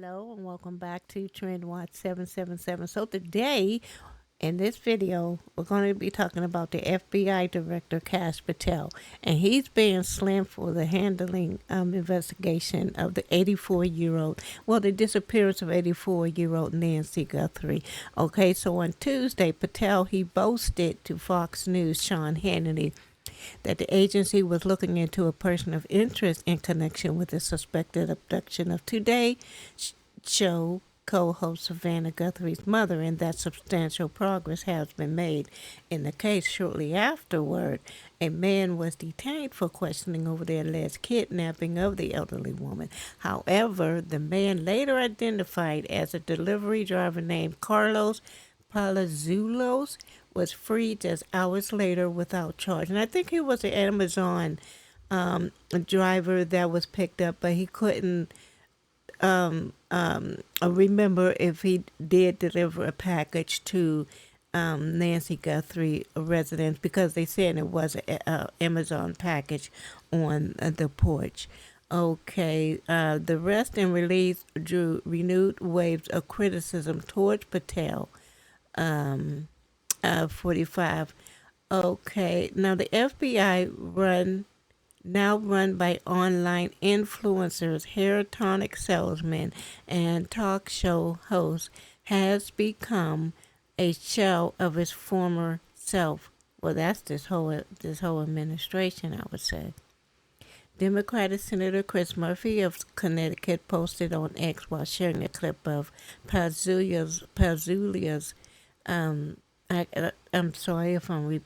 Hello and welcome back to Trend Watch 777. So today in this video, we're going to be talking about the FBI Director Kash Patel, and he's being slammed for the handling investigation of the 84-year-old, well, the disappearance of 84-year-old Nancy Guthrie. Okay, so on Tuesday, Patel, he boasted to Fox News' Sean Hannity that the agency was looking into a person of interest in connection with the suspected abduction of Today Show co-host Savannah Guthrie's mother, and that substantial progress has been made in the case. Shortly afterward, a man was detained for questioning over the alleged kidnapping of the elderly woman. However, the man, later identified as a delivery driver named Carlos Palazuelos, was freed just hours later without charge. And I think he was an Amazon driver that was picked up, but he couldn't remember if he did deliver a package to Nancy Guthrie residence, because they said it was an Amazon package on the porch. Okay, the arrest and release drew renewed waves of criticism towards Patel. 45. Okay, now the FBI run by online influencers, hair tonic salesman, and talk show host, has become a shell of its former self. Well, that's this whole administration, I would say. Democratic Senator Chris Murphy of Connecticut posted on X while sharing a clip of Pazulia's I'm sorry if I'm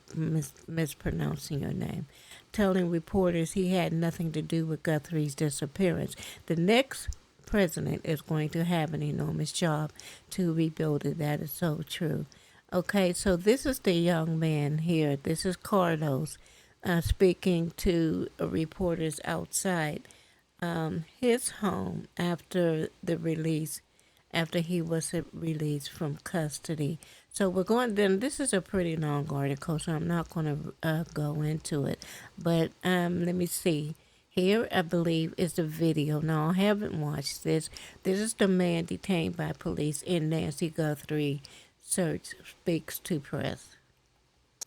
mispronouncing your name, telling reporters he had nothing to do with Guthrie's disappearance. The next president is going to have an enormous job to rebuild it. That is so true. Okay, so this is the young man here. This is Carlos speaking to reporters outside his home after he was released from custody. So we're going, then this is a pretty long article, so I'm not going to go into it. But let me see. Here, I believe, is the video. No, I haven't watched this. This is the man detained by police in Nancy Guthrie search speaks to press.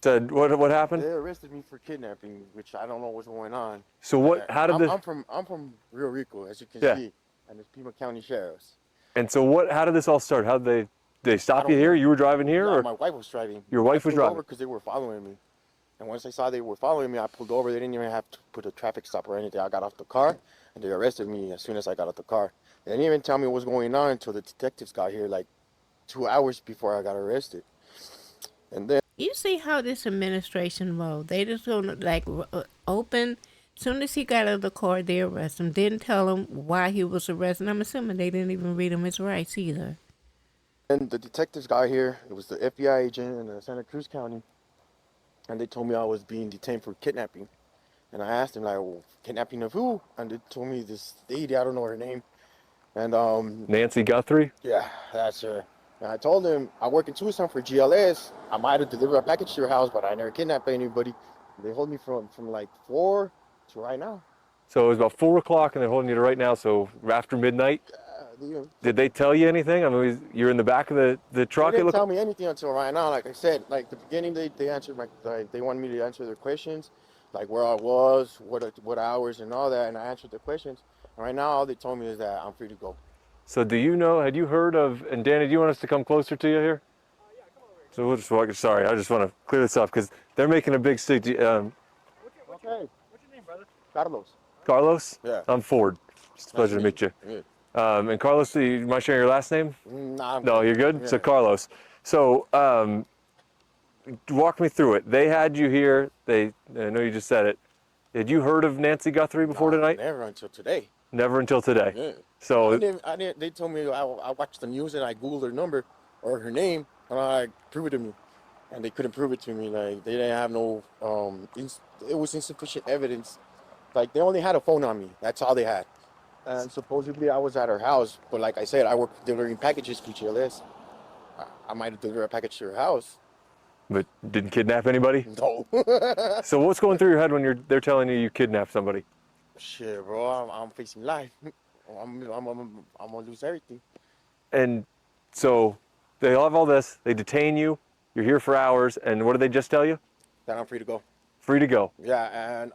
Said what happened? They arrested me for kidnapping, which I don't know what's going on. So what? How did this? I'm from Rio Rico, as you can see, and it's Pima County Sheriff's. And so what? How did this all start? How did they stop you here? You were driving here, Yeah, or my wife was driving. your wife was driving? Because they were following me, and once I saw they were following me, I pulled over. They didn't even have to put a traffic stop or anything. I got off the car, and they arrested me as soon as I got out the car. They didn't even tell me what was going on until the detectives got here, like 2 hours before I got arrested. And then You see how this administration rolled. They just don't open. As soon as he got out of the car, they arrest him. Didn't tell him why he was arrested. I'm assuming they didn't even read him his rights either. And the detectives got here. It was the FBI agent in Santa Cruz County, and they told me I was being detained for kidnapping. And I asked them, like, well, kidnapping of who? And they told me this lady, I don't know her name. And Nancy Guthrie? yeah, that's her. And I told them I work in Tucson for GLS. I might have delivered a package to your house, but I never kidnapped anybody. They hold me from like 4 to right now. So it was about 4 o'clock, and they're holding you to right now. So after midnight. Did they tell you anything? I mean, you're in the back of the truck. They didn't tell me anything until right now. Like I said, like the beginning, they answered they wanted me to answer their questions, like where I was, what hours, and all that, and I answered the questions. And right now, all they told me is that I'm free to go. So do you know? Had you heard of? And Danny, do you want us to come closer to you here? Yeah, come over here. So we'll just walk. Sorry, I just want to clear this up because they're making a big stick. What's your name, brother? Carlos. Carlos? Yeah. I'm Ford. It's a pleasure to meet you. Yeah. And Carlos, do you mind sharing your last name? Nah, No, you're good? Yeah. So Carlos. So walk me through it. They had you here. I know you just said it. Had you heard of Nancy Guthrie before tonight? Never until today. Never until today. Yeah. So I didn't. They told me I watched the news and I googled her number or her name and I prove it to me, and they couldn't prove it to me. Like they didn't have no it was insufficient evidence. Like they only had a phone on me. That's all they had. And supposedly I was at her house, but like I said, I work delivering packages to GLS. I might have delivered a package to her house. But didn't kidnap anybody? No. So what's going through your head when they're telling you kidnapped somebody? Shit, bro, I'm facing life. I'm gonna lose everything. And so they have all this. They detain you. You're here for hours. And what did they just tell you? That I'm free to go. Free to go. Yeah, and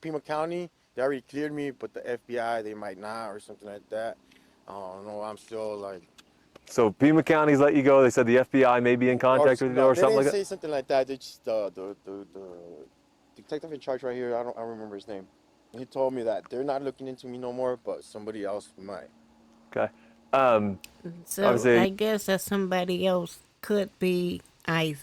Pima County, they already cleared me, but the FBI, they might not or something like that. I don't know. I'm still like. So Pima County's let you go. They said the FBI may be in contact with you or they something didn't like say that. something like that. They just the detective in charge right here. I don't remember his name. He told me that they're not looking into me no more, but somebody else might. Okay. Um, So Obviously, I guess that somebody else could be ICE.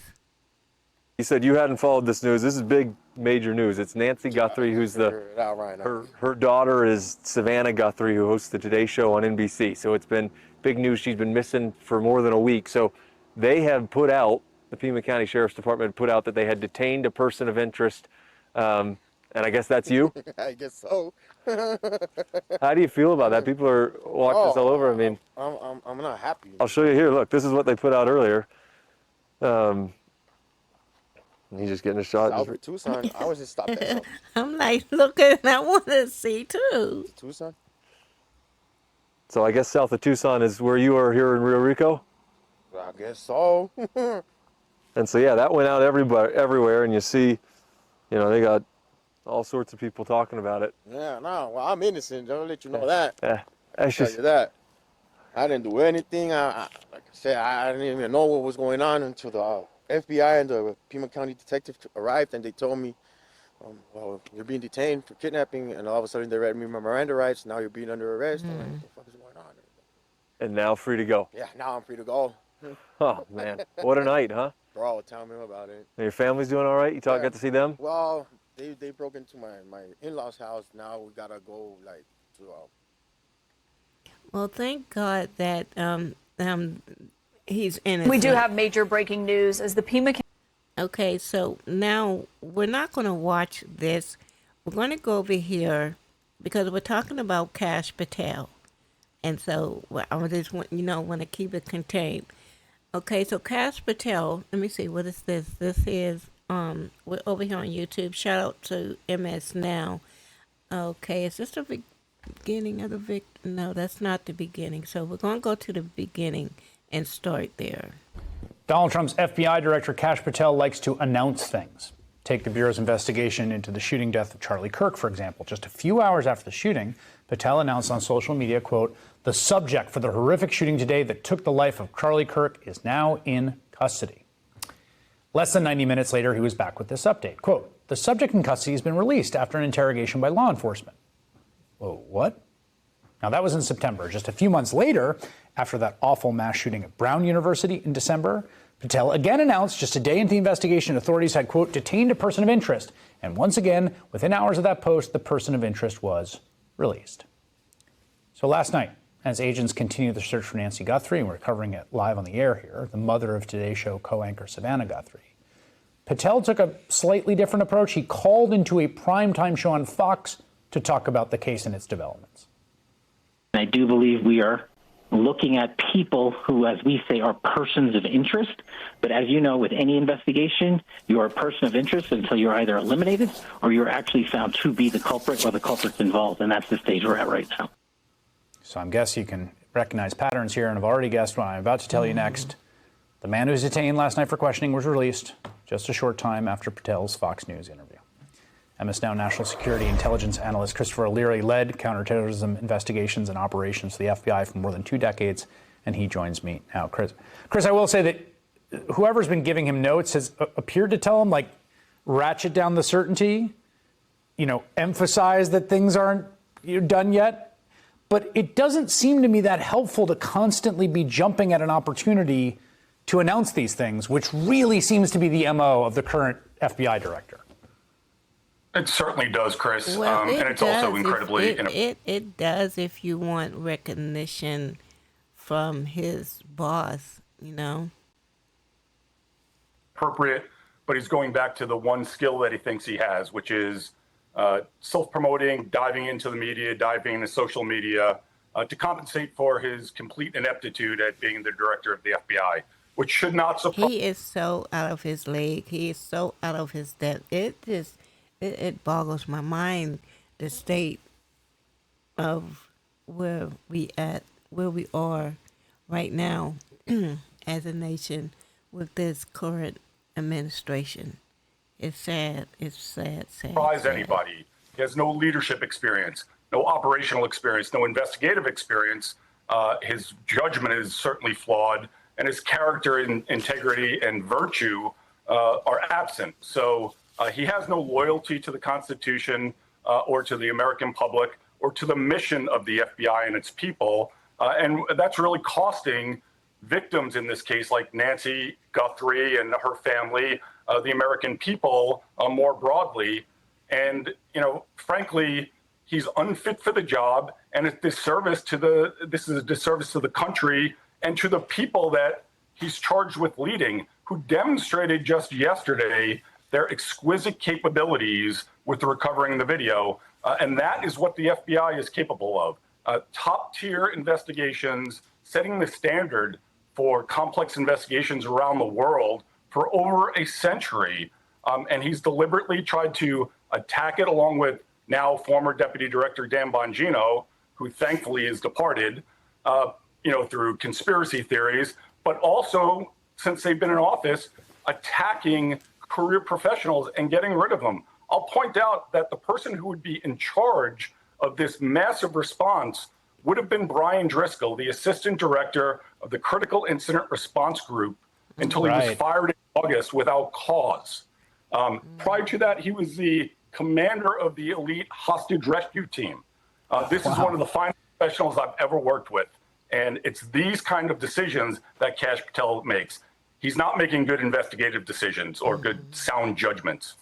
you said you hadn't followed this news. This is big, major news. It's Nancy Guthrie, I who's figured it out right now. her daughter is Savannah Guthrie, who hosts the Today Show on NBC. So it's been big news. She's been missing for more than a week. So they have put out, the Pima County Sheriff's Department put out that they had detained a person of interest. And I guess that's you. I guess so. How do you feel about that? People are watching this all over. I mean, I'm not happy. I'll show you here. Look, this is what they put out earlier. He's just getting a shot. South of Tucson. I was just stopped at South I'm like, looking, I want to see too. Tucson. So I guess south of Tucson is where you are here in Rio Rico. I guess so. And so yeah, that went out everywhere, and you see, they got all sorts of people talking about it. Yeah, no. Well, I'm innocent. Don't let you know that. Yeah, I that's tell just you that. I didn't do anything. Like I said, I didn't even know what was going on until the FBI and the Pima County detective arrived, and they told me, well, you're being detained for kidnapping, and all of a sudden they read me my Miranda rights. Now you're being under arrest. I'm like, what the fuck is going on? and now free to go. Yeah, now I'm free to go. Oh man, what a night, huh? Bro, tell me about it. And your family's doing all right? You Yeah. got to see them? Well, they broke into my in-laws' house. Now we gotta go like to Well, thank God that he's innocent. We do have major breaking news as the Pima Okay, so now we're not going to watch this. We're going to go over here because we're talking about Kash Patel. And so I just want, want to keep it contained. Okay, so Kash Patel, let me see, what is this? This is, we're over here on YouTube. Shout out to MS Now. Okay, is this the beginning of the No, that's not the beginning. So we're going to go to the beginning and start there. Donald Trump's FBI director, Kash Patel, likes to announce things. Take the Bureau's investigation into the shooting death of Charlie Kirk, for example. Just a few hours after the shooting, Patel announced on social media, quote, "The subject for the horrific shooting today that took the life of Charlie Kirk is now in custody." Less than 90 minutes later, he was back with this update. Quote, "The subject in custody has been released after an interrogation by law enforcement." Whoa, what? Now, that was in September. Just a few months later, after that awful mass shooting at Brown University in December, Patel again announced just a day into the investigation, authorities had, quote, "detained a person of interest." And once again, within hours of that post, the person of interest was released. So last night, as agents continue the search for Nancy Guthrie, and we're covering it live on the air here, the mother of Today Show co-anchor Savannah Guthrie, Patel took a slightly different approach. He called into a primetime show on Fox to talk about the case and its developments. I do believe we are looking at people who, as we say, are persons of interest. But as you know, with any investigation, you are a person of interest until you're either eliminated or you're actually found to be the culprit or the culprit's involved. And that's the stage we're at right now. So I guess you can recognize patterns here, and I've already guessed what I'm about to tell you next. The man who was detained last night for questioning was released just a short time after Patel's Fox News interview. MS Now National Security Intelligence Analyst Christopher O'Leary led counterterrorism investigations and operations for the FBI for more than 2 decades, and he joins me now. Chris, I will say that whoever's been giving him notes has appeared to tell him, like, ratchet down the certainty, emphasize that things aren't done yet. But it doesn't seem to me that helpful to constantly be jumping at an opportunity to announce these things, which really seems to be the MO of the current FBI director. It certainly does, Chris. Well, and it's also incredibly it does if you want recognition from his boss, appropriate, but he's going back to the one skill that he thinks he has, which is self-promoting, diving into the media, diving into social media, to compensate for his complete ineptitude at being the director of the FBI, which should not surprise. He is so out of his league. He is so out of his depth. It boggles my mind, the state of where we are right now as a nation with this current administration. It's sad. It's sad, sad, Surprise sad. anybody. He has no leadership experience, no operational experience, no investigative experience. His judgment is certainly flawed, and his character, integrity, and virtue are absent. So he has no loyalty to the Constitution or to the American public or to the mission of the FBI and its people. And that's really costing victims in this case, like Nancy Guthrie and her family, the American people more broadly. And, frankly, he's unfit for the job, and this is a disservice to the country and to the people that he's charged with leading, who demonstrated just yesterday their exquisite capabilities with recovering the video. And that is what the FBI is capable of. Top-tier investigations, setting the standard for complex investigations around the world for over a century. And he's deliberately tried to attack it, along with now former Deputy Director Dan Bongino, who thankfully is departed, through conspiracy theories, but also, since they've been in office, attacking career professionals and getting rid of them. I'll point out that the person who would be in charge of this massive response would have been Brian Driscoll, the Assistant Director of the Critical Incident Response Group, until he was fired in August without cause. Prior to that, he was the commander of the elite hostage rescue team. This is one of the finest professionals I've ever worked with. And it's these kind of decisions that Kash Patel makes. He's not making good investigative decisions or good sound judgments.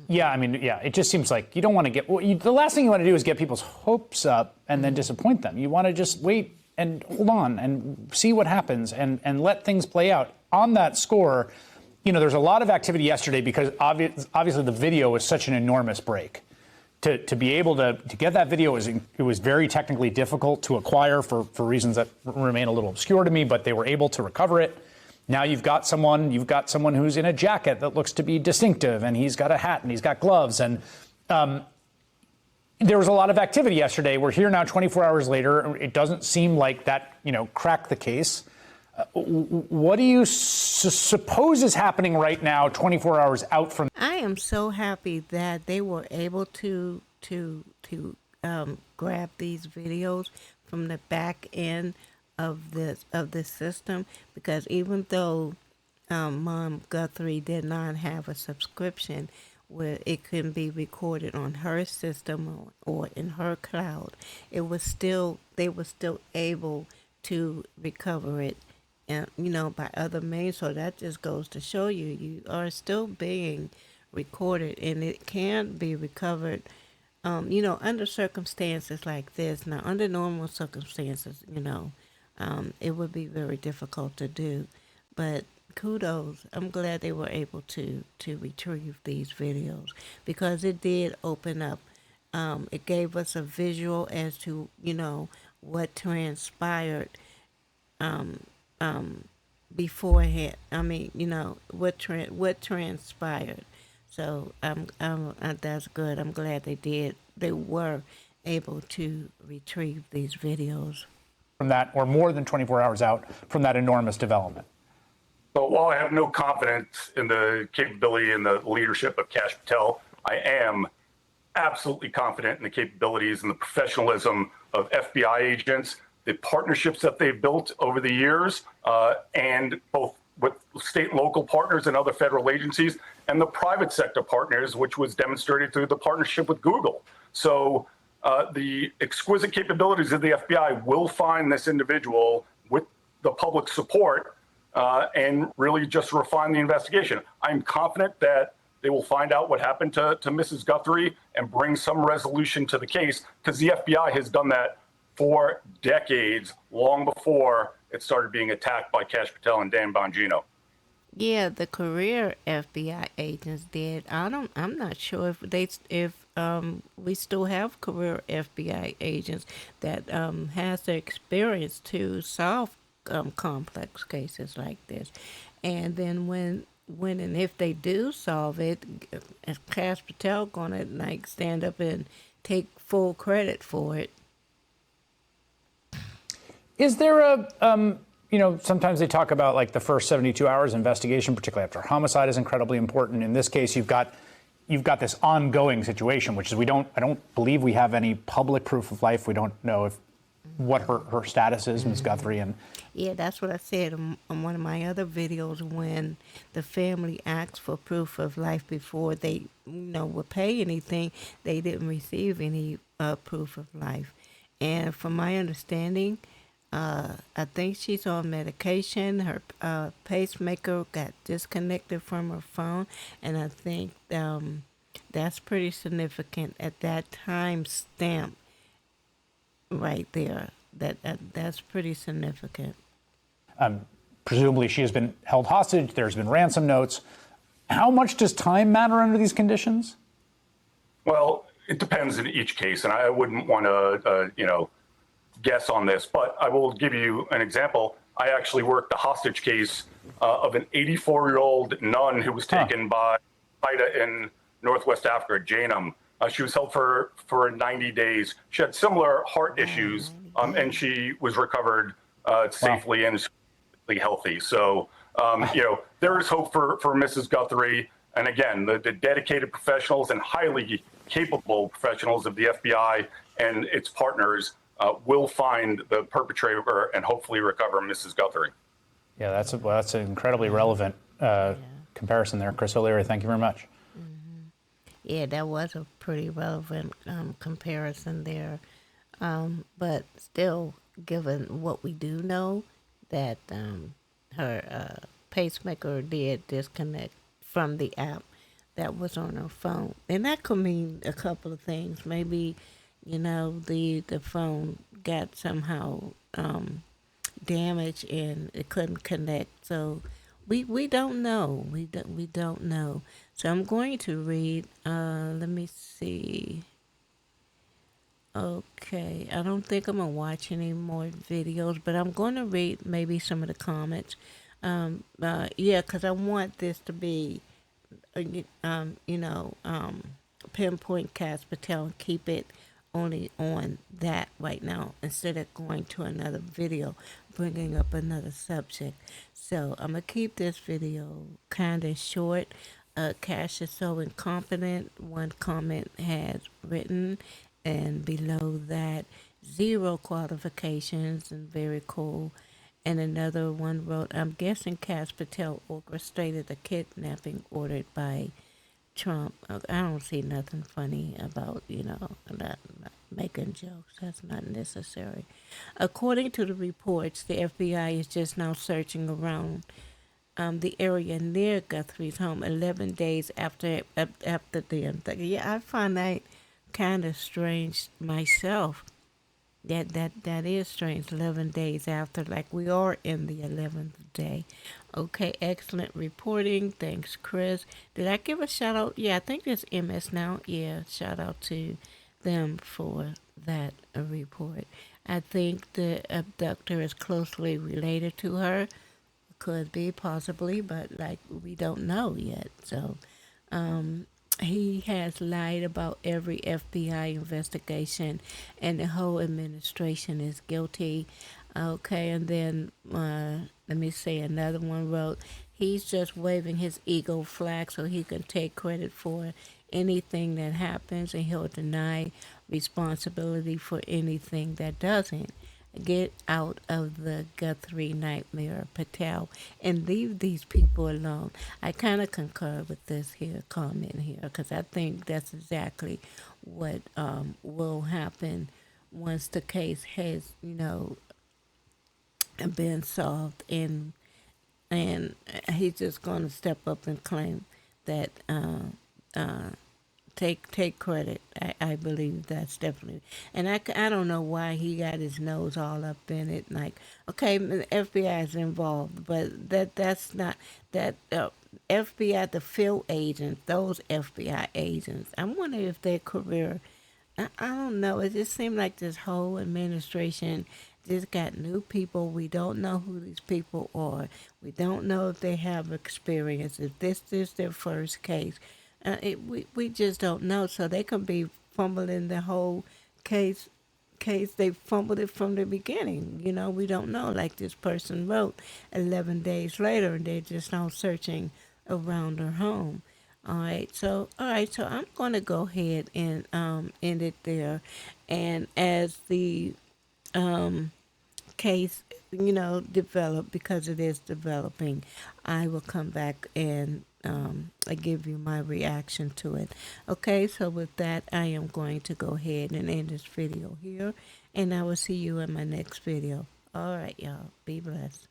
Yeah, I mean, it just seems like you don't want to the last thing you want to do is get people's hopes up and then disappoint them. You want to just wait and hold on and see what happens and let things play out. On that score, there's a lot of activity yesterday because obviously the video was such an enormous break. To be able to get that video, it was very technically difficult to acquire for reasons that remain a little obscure to me, but they were able to recover it. Now you've got someone who's in a jacket that looks to be distinctive, and he's got a hat and he's got gloves. And there was a lot of activity yesterday. We're here now 24 hours later. It doesn't seem like that, cracked the case. What do you suppose is happening right now, 24 hours out from? I am so happy that they were able to grab these videos from the back end of this system, because even though Mom Guthrie did not have a subscription where it couldn't be recorded on her system or in her cloud, they were still able to recover it, by other means. So that just goes to show you are still being recorded, and it can be recovered, under circumstances like this. Now, under normal circumstances, it would be very difficult to do, but kudos. I'm glad they were able to retrieve these videos, because it did open up. It gave us a visual as to, what transpired beforehand. I mean, what transpired. So that's good. I'm glad they were able to retrieve these videos. From that, or more than 24 hours out from that enormous development. So while I have no confidence in the capability and the leadership of Kash Patel, I am absolutely confident in the capabilities and the professionalism of FBI agents, the partnerships that they've built over the years, and both with state and local partners and other federal agencies, and the private sector partners, which was demonstrated through the partnership with Google. So the exquisite capabilities of the FBI will find this individual with the public support and really just refine the investigation. I'm confident that they will find out what happened to Mrs. Guthrie and bring some resolution to the case, because the FBI has done that for decades, long before it started being attacked by Kash Patel and Dan Bongino. Yeah, the career FBI agents did. I'm not sure if we still have career FBI agents that has the experience to solve complex cases like this. And then when and if they do solve it, is Kash Patel gonna stand up and take full credit for it? Is there a, sometimes they talk about like the first 72 hours investigation, particularly after homicide, is incredibly important. In this case, you've got this ongoing situation, which is I don't believe we have any public proof of life. We don't know what her status is, Ms. Guthrie. And Yeah, that's what I said on one of my other videos when the family asked for proof of life before they, would pay anything. They didn't receive any proof of life. And from my understanding, I think she's on medication. Her pacemaker got disconnected from her phone, and I think that's pretty significant at that time stamp right there. That's pretty significant. presumably she has been held hostage. There's been ransom notes. How much does time matter under these conditions? Well, it depends in each case, and I wouldn't want to, guess on this, but I will give you an example. I actually worked the hostage case of an 84-year-old nun who was taken by Al-Qaeda in Northwest Africa, Janum. She was held for 90 days. She had similar heart issues, and she was recovered safely and healthy. So, there is hope for Mrs. Guthrie. And again, the dedicated professionals and highly capable professionals of the FBI and its partners will find the perpetrator and hopefully recover Mrs. Guthrie. Yeah, that's an incredibly relevant comparison there. Chris O'Leary, thank you very much. Mm-hmm. Yeah, that was a pretty relevant comparison there. But still, given what we do know, that her pacemaker did disconnect from the app that was on her phone. And that could mean a couple of things. Maybe, the phone got somehow damaged and it couldn't connect. So we don't know. We don't know. So I'm going to read, let me see. Okay, I don't think I'm going to watch any more videos, but I'm going to read maybe some of the comments. Because I want this to be, pinpoint Kash Patel and keep it only on that right now instead of going to another video, bringing up another subject. So I'm going to keep this video kind of short. Kash is so incompetent, one comment has written, and below that, 0 qualifications and very cool. And another one wrote, I'm guessing Kash Patel orchestrated a kidnapping ordered by Trump. I don't see nothing funny about, not making jokes. That's not necessary. According to the reports, the FBI is just now searching around the area near Guthrie's home 11 days after the yeah, I find that kind of strange myself. That is strange. 11 days after, like we are in the 11th day. Okay, excellent reporting. Thanks, Chris. Did I give a shout out? Yeah, I think it's MS now. Yeah, shout out to them for that report. I think the abductor is closely related to her. Could be, possibly, but we don't know yet. So, he has lied about every FBI investigation, and the whole administration is guilty. Okay, and then let me say another one wrote, he's just waving his ego flag so he can take credit for anything that happens, and he'll deny responsibility for anything that doesn't. Get out of the Guthrie nightmare, Patel, and leave these people alone. I kind of concur with this here comment here because I think that's exactly what will happen once the case has, been solved, and he's just going to step up and claim that take credit. I believe that's definitely, and I don't know why he got his nose all up in it. Like, okay, the FBI is involved, but that's not that FBI, the field agents, those FBI agents. I wonder if their career. I don't know. It just seemed like this whole administration just got new people. We don't know who these people are. We don't know if they have experience. If this is their first case. We just don't know. So they can be fumbling the whole case case they fumbled it from the beginning. You know, we don't know. Like this person wrote 11 days later, and they're just now searching around her home. All right, so I'm gonna go ahead and end it there, and as the case, develop, because it is developing, I will come back and I give you my reaction to it. Okay, so with that, I am going to go ahead and end this video here, and I will see you in my next video. All right, y'all. Be blessed.